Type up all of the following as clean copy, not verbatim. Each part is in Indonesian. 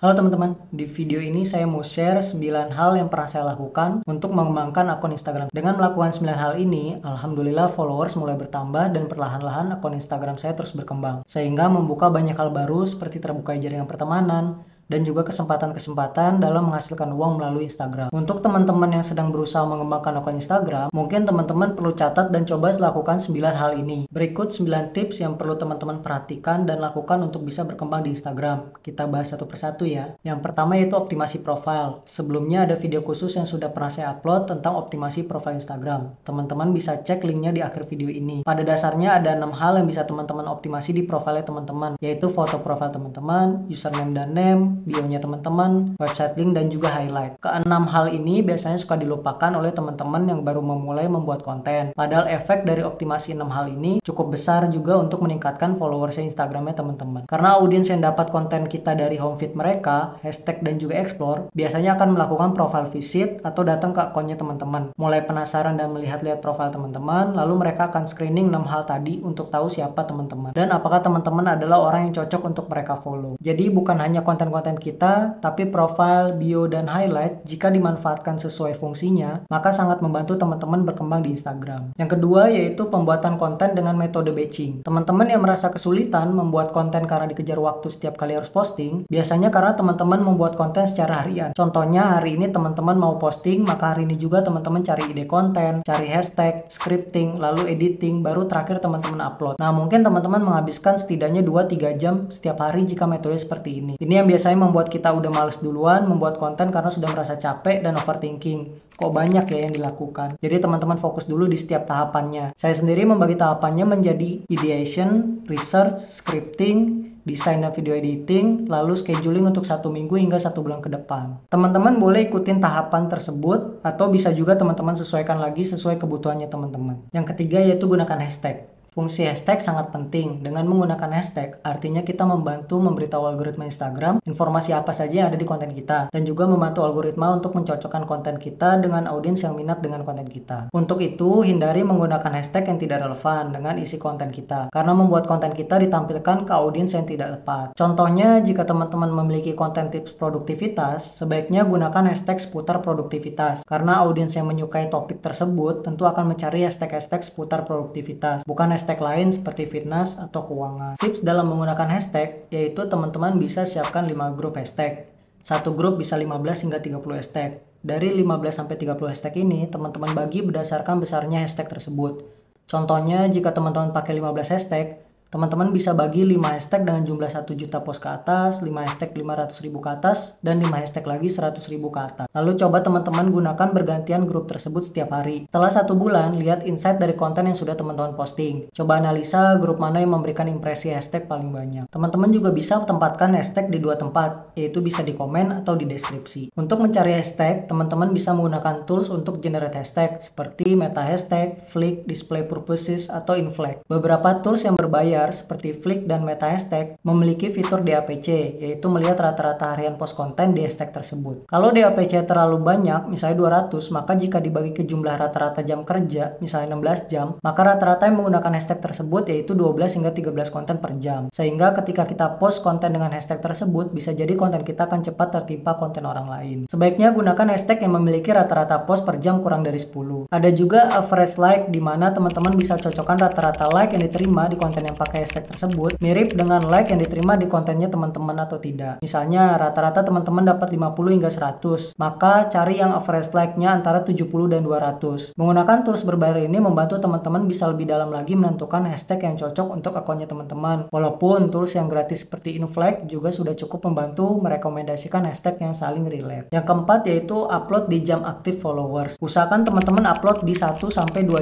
Halo teman-teman, di video ini saya mau share 9 hal yang pernah saya lakukan untuk mengembangkan akun Instagram. Dengan melakukan 9 hal ini, alhamdulillah followers mulai bertambah dan perlahan-lahan akun Instagram saya terus berkembang. Sehingga membuka banyak hal baru seperti terbuka jaringan pertemanan, dan juga kesempatan-kesempatan dalam menghasilkan uang melalui Instagram. Untuk teman-teman yang sedang berusaha mengembangkan akun Instagram, mungkin teman-teman perlu catat dan coba lakukan 9 hal ini. Berikut 9 tips yang perlu teman-teman perhatikan dan lakukan untuk bisa berkembang di Instagram. Kita bahas satu persatu ya. Yang pertama yaitu optimasi profil. Sebelumnya ada video khusus yang sudah pernah saya upload tentang optimasi profil Instagram. Teman-teman bisa cek linknya di akhir video ini. Pada dasarnya ada 6 hal yang bisa teman-teman optimasi di profilnya teman-teman, yaitu foto profil teman-teman, username dan name, bio-nya teman-teman, website link, dan juga highlight. Keenam hal ini biasanya suka dilupakan oleh teman-teman yang baru memulai membuat konten. Padahal efek dari optimasi 6 hal ini cukup besar juga untuk meningkatkan followers Instagramnya teman-teman. Karena audiens yang dapat konten kita dari home feed mereka, hashtag dan juga explore, biasanya akan melakukan profile visit atau datang ke akunnya teman-teman. Mulai penasaran dan melihat-lihat profil teman-teman, lalu mereka akan screening 6 hal tadi untuk tahu siapa teman-teman dan apakah teman-teman adalah orang yang cocok untuk mereka follow. Jadi bukan hanya konten-konten kita, tapi profile, bio, dan highlight jika dimanfaatkan sesuai fungsinya, maka sangat membantu teman-teman berkembang di Instagram. Yang kedua yaitu pembuatan konten dengan metode batching. Teman-teman yang merasa kesulitan membuat konten karena dikejar waktu setiap kali harus posting, biasanya karena teman-teman membuat konten secara harian. Contohnya hari ini teman-teman mau posting, maka hari ini juga teman-teman cari ide konten, cari hashtag, scripting, lalu editing, baru terakhir teman-teman upload. Nah, mungkin teman-teman menghabiskan setidaknya 2-3 jam setiap hari jika metode seperti ini. Ini yang biasanya membuat kita udah males duluan membuat konten karena sudah merasa capek dan overthinking. Kok banyak ya yang dilakukan. Jadi teman-teman fokus dulu di setiap tahapannya. Saya sendiri membagi tahapannya menjadi ideation, research, scripting, desain dan video editing, lalu scheduling untuk 1 minggu hingga 1 bulan ke depan. Teman-teman boleh ikutin tahapan tersebut atau bisa juga teman-teman sesuaikan lagi sesuai kebutuhannya teman-teman. Yang ketiga yaitu gunakan hashtag. Fungsi hashtag sangat penting. Dengan menggunakan hashtag, artinya kita membantu memberitahu algoritma Instagram informasi apa saja yang ada di konten kita, dan juga membantu algoritma untuk mencocokkan konten kita dengan audiens yang minat dengan konten kita. Untuk itu, hindari menggunakan hashtag yang tidak relevan dengan isi konten kita, karena membuat konten kita ditampilkan ke audiens yang tidak tepat. Contohnya, jika teman-teman memiliki konten tips produktivitas, sebaiknya gunakan hashtag seputar produktivitas, karena audiens yang menyukai topik tersebut tentu akan mencari hashtag-hashtag seputar produktivitas, bukan hashtag lain seperti fitness atau keuangan. Tips dalam menggunakan hashtag yaitu teman-teman bisa siapkan 5 grup hashtag. Satu grup bisa 15 hingga 30 hashtag. Dari 15 sampai 30 hashtag ini teman-teman bagi berdasarkan besarnya hashtag tersebut. Contohnya jika teman-teman pakai 15 hashtag, teman-teman bisa bagi 5 hashtag dengan jumlah 1 juta post ke atas, 5 hashtag 500.000 ke atas, dan 5 hashtag lagi 100.000 ke atas. Lalu coba teman-teman gunakan bergantian grup tersebut setiap hari. Setelah 1 bulan, lihat insight dari konten yang sudah teman-teman posting. Coba analisa grup mana yang memberikan impresi hashtag paling banyak. Teman-teman juga bisa tempatkan hashtag di 2 tempat, yaitu bisa di komen atau di deskripsi. Untuk mencari hashtag, teman-teman bisa menggunakan tools untuk generate hashtag, seperti meta hashtag, Flick, display purposes, atau inflect. Beberapa tools yang berbayar seperti Flick dan meta hashtag memiliki fitur DAPC, yaitu melihat rata-rata harian post konten di hashtag tersebut. Kalau DAPC terlalu banyak, misalnya 200, maka jika dibagi ke jumlah rata-rata jam kerja, misalnya 16 jam, maka rata-rata yang menggunakan hashtag tersebut yaitu 12 hingga 13 konten per jam. Sehingga ketika kita post konten dengan hashtag tersebut, bisa jadi konten kita akan cepat tertimpa konten orang lain. Sebaiknya gunakan hashtag yang memiliki rata-rata post per jam kurang dari 10. Ada juga average like, di mana teman-teman bisa cocokkan rata-rata like yang diterima di konten yang pakai hashtag tersebut mirip dengan like yang diterima di kontennya teman-teman atau tidak. Misalnya rata-rata teman-teman dapat 50 hingga 100, maka cari yang average like-nya antara 70 dan 200. Menggunakan tools berbayar ini membantu teman-teman bisa lebih dalam lagi menentukan hashtag yang cocok untuk akunnya teman-teman. Walaupun tools yang gratis seperti Inflect juga sudah cukup membantu merekomendasikan hashtag yang saling relate. Yang keempat yaitu upload di jam aktif followers. Usahakan teman-teman upload di 1-2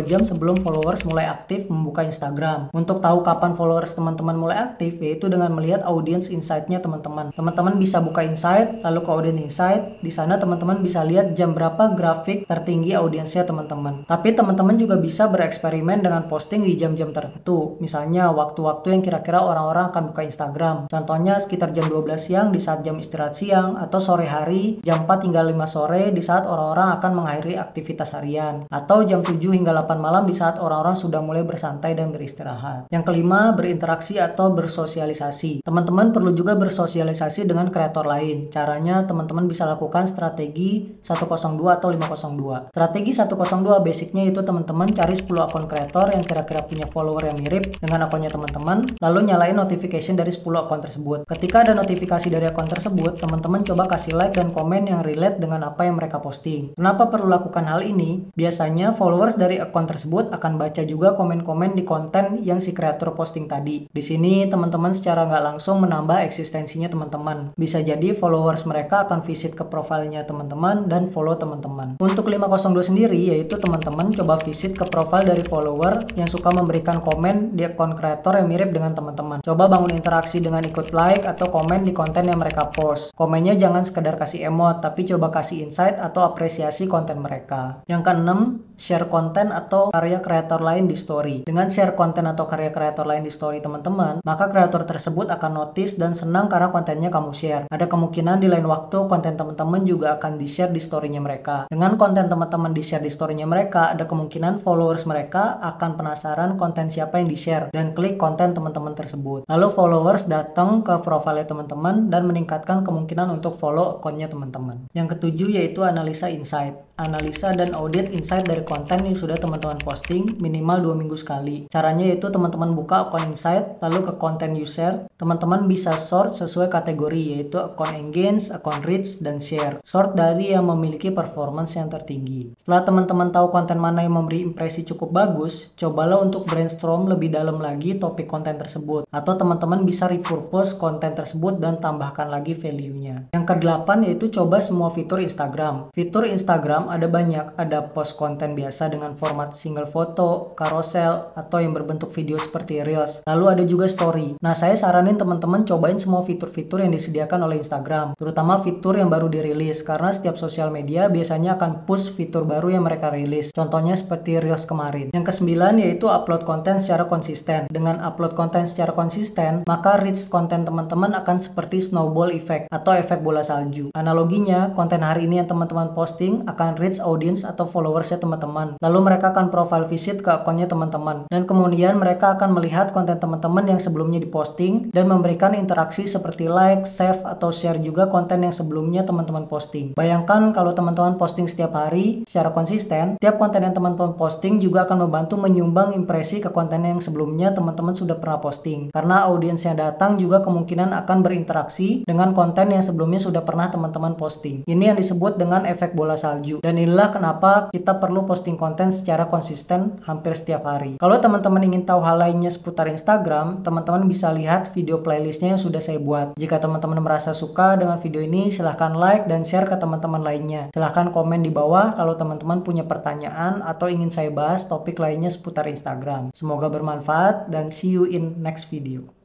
jam sebelum followers mulai aktif membuka Instagram. Untuk tahu kapan followers teman-teman mulai aktif, yaitu dengan melihat audience insight-nya teman-teman. Teman-teman bisa buka insight, lalu ke audience insight. Di sana teman-teman bisa lihat jam berapa grafik tertinggi audiensnya teman-teman. Tapi teman-teman juga bisa bereksperimen dengan posting di jam-jam tertentu. Misalnya waktu-waktu yang kira-kira orang-orang akan buka Instagram. Contohnya sekitar jam 12 siang di saat jam istirahat siang, atau sore hari jam 4 hingga 5 sore di saat orang-orang akan mengakhiri aktivitas harian, atau jam 7 hingga 8 malam di saat orang-orang sudah mulai bersantai dan beristirahat. Yang kelima pertama, berinteraksi atau bersosialisasi. Teman-teman perlu juga bersosialisasi dengan kreator lain. Caranya teman-teman bisa lakukan strategi 102 atau 502. Strategi 102 basicnya itu teman-teman cari 10 akun kreator yang kira-kira punya follower yang mirip dengan akunnya teman-teman, lalu nyalain notification dari 10 akun tersebut. Ketika ada notifikasi dari akun tersebut, teman-teman coba kasih like dan komen yang relate dengan apa yang mereka posting. Kenapa perlu lakukan hal ini? Biasanya followers dari akun tersebut akan baca juga komen-komen di konten yang si kreator posting tadi. Di sini teman-teman secara nggak langsung menambah eksistensinya teman-teman. Bisa jadi followers mereka akan visit ke profilnya teman-teman dan follow teman-teman. Untuk 502 sendiri yaitu teman-teman coba visit ke profil dari follower yang suka memberikan komen di akun kreator yang mirip dengan teman-teman. Coba bangun interaksi dengan ikut like atau komen di konten yang mereka post. Komennya jangan sekedar kasih emot, tapi coba kasih insight atau apresiasi konten mereka. Yang keenam, share konten atau karya kreator lain di story. Dengan share konten atau karya kreator lain di story teman-teman, maka kreator tersebut akan notice dan senang karena kontennya kamu share. Ada kemungkinan di lain waktu konten teman-teman juga akan di-share di story-nya mereka. Dengan konten teman-teman di-share di story-nya mereka, ada kemungkinan followers mereka akan penasaran konten siapa yang di-share dan klik konten teman-teman tersebut. Lalu followers datang ke profile teman-teman dan meningkatkan kemungkinan untuk follow akunnya teman-teman. Yang ketujuh yaitu analisa insight. Analisa dan audit insight dari konten yang sudah teman-teman posting minimal 2 minggu sekali. Caranya yaitu teman-teman buka akun insight, lalu ke konten you share. Teman-teman bisa sort sesuai kategori yaitu akun engage, akun reach, dan share. Sort dari yang memiliki performance yang tertinggi. Setelah teman-teman tahu konten mana yang memberi impresi cukup bagus, cobalah untuk brainstorm lebih dalam lagi topik konten tersebut. Atau teman-teman bisa repurpose konten tersebut dan tambahkan lagi value-nya. Yang kedelapan yaitu coba semua fitur Instagram. Fitur Instagram ada banyak, ada post konten biasa dengan format single foto, carousel, atau yang berbentuk video seperti Reels. Lalu ada juga story. Nah, saya saranin teman-teman cobain semua fitur-fitur yang disediakan oleh Instagram, terutama fitur yang baru dirilis, karena setiap sosial media biasanya akan push fitur baru yang mereka rilis. Contohnya seperti Reels kemarin. Yang kesembilan yaitu upload konten secara konsisten. Dengan upload konten secara konsisten, maka reach konten teman-teman akan seperti snowball effect atau efek bola salju. Analoginya, konten hari ini yang teman-teman posting akan reach audience atau followersnya teman-teman. Lalu mereka akan profile visit ke akunnya teman-teman. Dan kemudian mereka akan melihat konten teman-teman yang sebelumnya diposting dan memberikan interaksi seperti like, save, atau share juga konten yang sebelumnya teman-teman posting. Bayangkan kalau teman-teman posting setiap hari secara konsisten, tiap konten yang teman-teman posting juga akan membantu menyumbang impresi ke konten yang sebelumnya teman-teman sudah pernah posting. Karena audiens yang datang juga kemungkinan akan berinteraksi dengan konten yang sebelumnya sudah pernah teman-teman posting. Ini yang disebut dengan efek bola salju. Dan inilah kenapa kita perlu posting konten secara konsisten hampir setiap hari. Kalau teman-teman ingin tahu hal lainnya seputar Instagram, teman-teman bisa lihat video playlistnya yang sudah saya buat. Jika teman-teman merasa suka dengan video ini, silahkan like dan share ke teman-teman lainnya. Silahkan komen di bawah kalau teman-teman punya pertanyaan atau ingin saya bahas topik lainnya seputar Instagram. Semoga bermanfaat dan see you in next video.